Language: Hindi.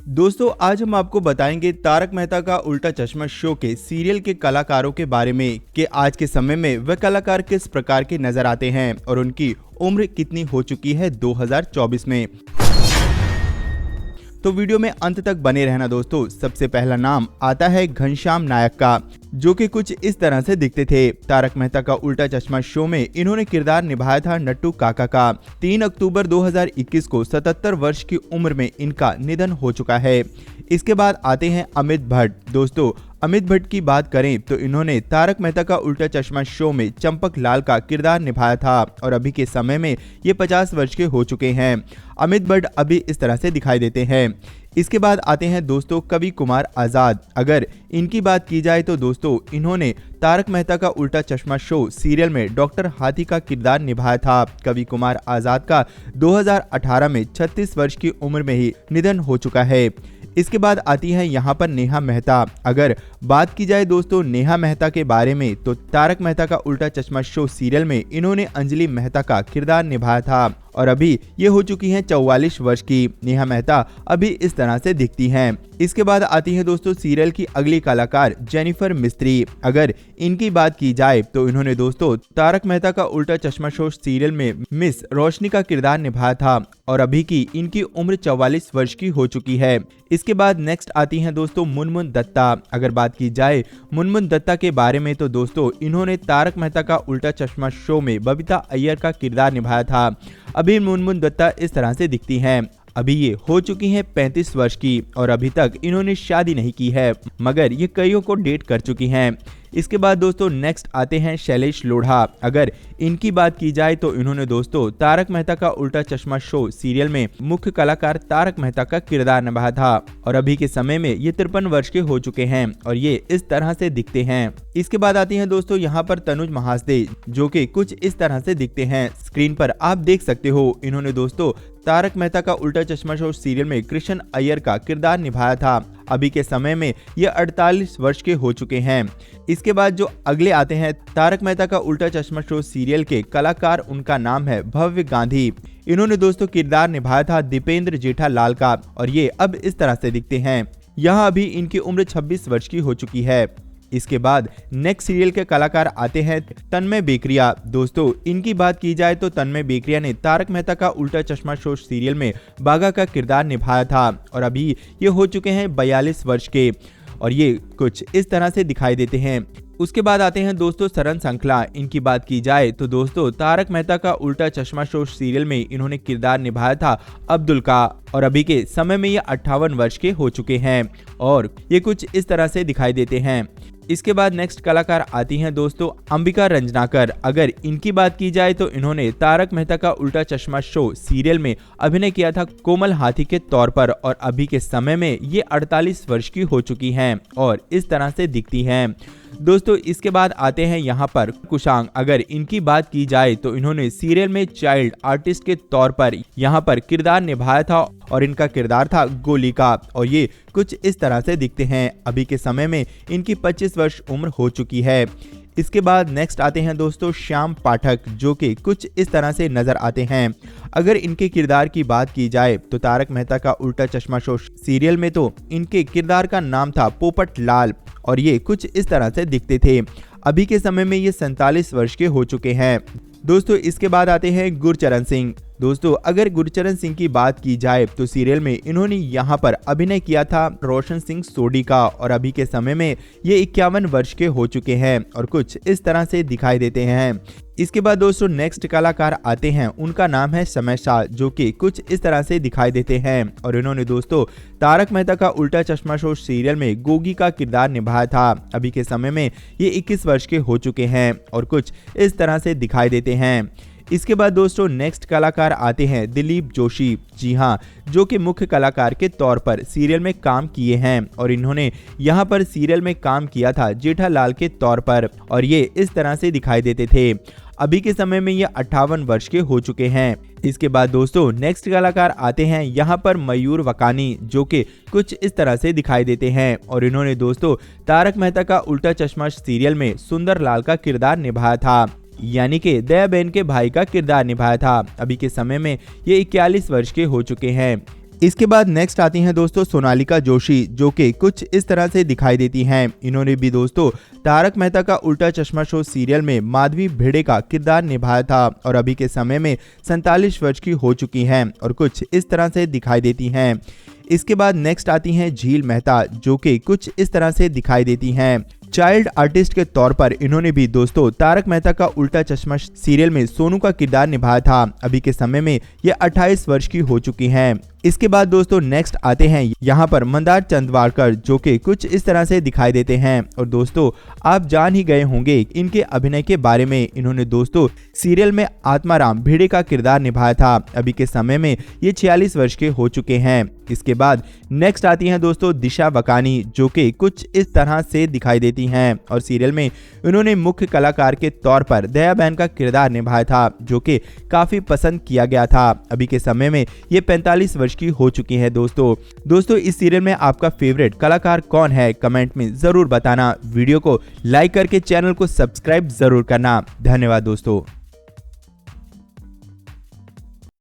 दोस्तों आज हम आपको बताएंगे तारक मेहता का उल्टा चश्मा शो के सीरियल के कलाकारों के बारे में कि आज के समय में वह कलाकार किस प्रकार के नजर आते हैं और उनकी उम्र कितनी हो चुकी है 2024 में। तो वीडियो में अंत तक बने रहना दोस्तों। सबसे पहला नाम आता है घनश्याम नायक का, जो कि कुछ इस तरह से दिखते थे। तारक मेहता का उल्टा चश्मा शो में इन्होंने किरदार निभाया था नट्टू काका का। 3 अक्टूबर 2021 को 77 वर्ष की उम्र में इनका निधन हो चुका है। इसके बाद आते हैं अमित भट्ट। दोस्तों अमित भट्ट की बात करें तो इन्होंने तारक मेहता का उल्टा चश्मा शो में चंपक लाल का किरदार निभाया था और अभी के समय में ये 50 वर्ष के हो चुके हैं। अमित भट्ट अभी इस तरह से दिखाई देते हैं। इसके बाद आते हैं दोस्तों कवि कुमार आजाद। अगर इनकी बात की जाए तो दोस्तों इन्होंने तारक मेहता का उल्टा चश्मा शो सीरियल में डॉक्टर हाथी का किरदार निभाया था। कवि कुमार आजाद का 2018 में 36 वर्ष की उम्र में ही निधन हो चुका है। इसके बाद आती है यहाँ पर नेहा मेहता। अगर बात की जाए दोस्तों नेहा मेहता के बारे में तो तारक मेहता का उल्टा चश्मा शो सीरियल में इन्होंने अंजलि मेहता का किरदार निभाया था और अभी ये हो चुकी हैं 44 वर्ष की। नेहा मेहता अभी इस तरह से दिखती हैं। इसके बाद आती है दोस्तों सीरियल की अगली कलाकार जेनिफर मिस्त्री। अगर इनकी बात की जाए तो इन्होंने दोस्तों तारक मेहता का उल्टा चश्मा शो सीरियल में मिस रोशनी का किरदार निभाया था और अभी की इनकी उम्र 44 वर्ष की हो चुकी है। इसके बाद नेक्स्ट आती हैं दोस्तों मुनमुन दत्ता। अगर बात की जाए मुनमुन दत्ता के बारे में तो दोस्तों इन्होंने तारक मेहता का उल्टा चश्मा शो में बबीता अय्यर का किरदार निभाया था। अभी मुनमुन दत्ता इस तरह से दिखती हैं। अभी ये हो चुकी हैं 35 वर्ष की और अभी तक इन्होंने शादी नहीं की है, मगर ये कईयों को डेट कर चुकी हैं। इसके बाद दोस्तों नेक्स्ट आते हैं शैलेश लोढ़ा। अगर इनकी बात की जाए तो इन्होंने दोस्तों तारक मेहता का उल्टा चश्मा शो सीरियल में मुख्य कलाकार तारक मेहता का किरदार निभाया था और अभी के समय में ये 53 वर्ष के हो चुके हैं और ये इस तरह से दिखते हैं। इसके बाद आती हैं दोस्तों यहाँ पर तनुज महासदे, जो कि कुछ इस तरह से दिखते हैं। स्क्रीन पर आप देख सकते हो इन्होंने दोस्तों तारक मेहता का उल्टा चश्मा शो सीरियल में कृष्ण अय्यर का किरदार निभाया था। अभी के समय में ये 48 वर्ष के हो चुके हैं। इसके बाद जो अगले आते हैं तारक मेहता का उल्टा चश्मा शो सीरियल के कलाकार, उनका नाम है भव्य गांधी। इन्होंने दोस्तों किरदार निभाया था दीपेंद्र जेठालाल का और ये अब इस तरह से दिखते हैं। यहाँ अभी इनकी उम्र 26 वर्ष की हो चुकी है। इसके बाद नेक्स्ट सीरियल के कलाकार आते हैं तन्मय बेकरिया। दोस्तों इनकी बात की जाए तो तन्मय बेकरिया ने तारक मेहता का उल्टा चश्मा शो सीरियल में बाघा का किरदार निभाया था और अभी ये हो चुके हैं 42 वर्ष के और ये कुछ इस तरह से दिखाई देते हैं। उसके बाद आते हैं दोस्तों सरन संखला। इनकी बात की जाए तो दोस्तों तारक मेहता का उल्टा चश्मा शो सीरियल में इन्होंने किरदार निभाया था अब्दुल का और अभी के समय में ये 58 वर्ष के हो चुके हैं और ये कुछ इस तरह से दिखाई देते हैं। इसके बाद नेक्स्ट कलाकार आती हैं दोस्तों अंबिका रंजनाकर। अगर इनकी बात की जाए तो इन्होंने तारक मेहता का उल्टा चश्मा शो सीरियल में अभिनय किया था कोमल हाथी के तौर पर और अभी के समय में ये 48 वर्ष की हो चुकी हैं और इस तरह से दिखती हैं। दोस्तों इसके बाद आते हैं यहाँ पर कुशांग। अगर इनकी बात की जाए तो इन्होंने सीरियल में चाइल्ड आर्टिस्ट के तौर पर यहाँ पर किरदार निभाया था और इनका किरदार था गोली का और ये कुछ इस तरह से दिखते हैं। अभी के समय में इनकी 25 वर्ष उम्र हो चुकी है। इसके बाद नेक्स्ट आते हैं दोस्तों श्याम पाठक, जो कि कुछ इस तरह से नजर आते हैं। अगर इनके किरदार की बात की जाए तो तारक मेहता का उल्टा चश्मा शो सीरियल में तो इनके किरदार का नाम था पोपट लाल और ये कुछ इस तरह से दिखते थे। अभी के समय में ये 47 वर्ष के हो चुके हैं। दोस्तों इसके बाद आते हैं गुरचरण सिंह। दोस्तों अगर गुरचरण सिंह की बात की जाए तो सीरियल में इन्होंने यहाँ पर अभिनय किया था रोशन सिंह सोडी का और अभी के समय में ये 51 वर्ष के हो चुके हैं और कुछ इस तरह से दिखाई देते हैं। इसके बाद दोस्तों नेक्स्ट कलाकार आते हैं, उनका नाम है समय शाह, जो कि कुछ इस तरह से दिखाई देते हैं और इन्होंने दोस्तों तारक मेहता का उल्टा चश्मा शो सीरियल में गोगी का किरदार निभाया था। अभी के समय में ये 21 वर्ष के हो चुके हैं और कुछ इस तरह से दिखाई देते हैं। इसके बाद दोस्तों नेक्स्ट कलाकार आते हैं दिलीप जोशी। जी हाँ, जो कि मुख्य कलाकार के तौर पर सीरियल में काम किए हैं और इन्होंने यहाँ पर सीरियल में काम किया था जेठालाल के तौर पर और ये इस तरह से दिखाई देते थे। अभी के समय में ये 58 वर्ष के हो चुके हैं। इसके बाद दोस्तों नेक्स्ट कलाकार आते हैं यहाँ पर मयूर वकानी, जो कि कुछ इस तरह से दिखाई देते हैं और इन्होंने दोस्तों तारक मेहता का उल्टा चश्मा सीरियल में सुंदर लाल का किरदार निभाया था, यानी कि दया बहन के भाई का किरदार निभाया था। अभी के समय में ये 41 वर्ष के हो चुके हैं। इसके बाद नेक्स्ट आती हैं दोस्तों सोनालिका जोशी, जो कि कुछ इस तरह से दिखाई देती हैं। इन्होंने भी दोस्तों तारक मेहता का उल्टा चश्मा शो सीरियल में माधवी भिड़े का किरदार निभाया था और अभी के समय में 47 वर्ष की हो चुकी हैं और कुछ इस तरह से दिखाई देती हैं। इसके बाद नेक्स्ट आती हैं झील मेहता, जो कि कुछ इस तरह से दिखाई देती हैं। चाइल्ड आर्टिस्ट के तौर पर इन्होंने भी दोस्तों तारक मेहता का उल्टा चश्मा सीरियल में सोनू का किरदार निभाया था। अभी के समय में ये 28 वर्ष की हो चुकी हैं। इसके बाद दोस्तों नेक्स्ट आते हैं यहाँ पर मंदार चंदवारकर, जो कि कुछ इस तरह से दिखाई देते हैं और दोस्तों आप जान ही गए होंगे इनके अभिनय के बारे में। इन्होंने दोस्तों सीरियल में आत्माराम भिड़े का किरदार निभाया था। अभी के समय में ये 46 वर्ष के हो चुके हैं। इसके बाद नेक्स्ट आती हैं दोस्तों दिशा वकानी, जो कि कुछ इस तरह से दिखाई देती हैं और सीरियल में इन्होंने मुख्य कलाकार के तौर पर दया बहन का किरदार निभाया था, जो कि काफी पसंद किया गया था। अभी के समय में ये 45 वर्ष की हो चुकी है। दोस्तों इस सीरियल में आपका फेवरेट कलाकार कौन है, कमेंट में जरूर बताना। वीडियो को लाइक करके चैनल को सब्सक्राइब जरूर करना। धन्यवाद दोस्तों।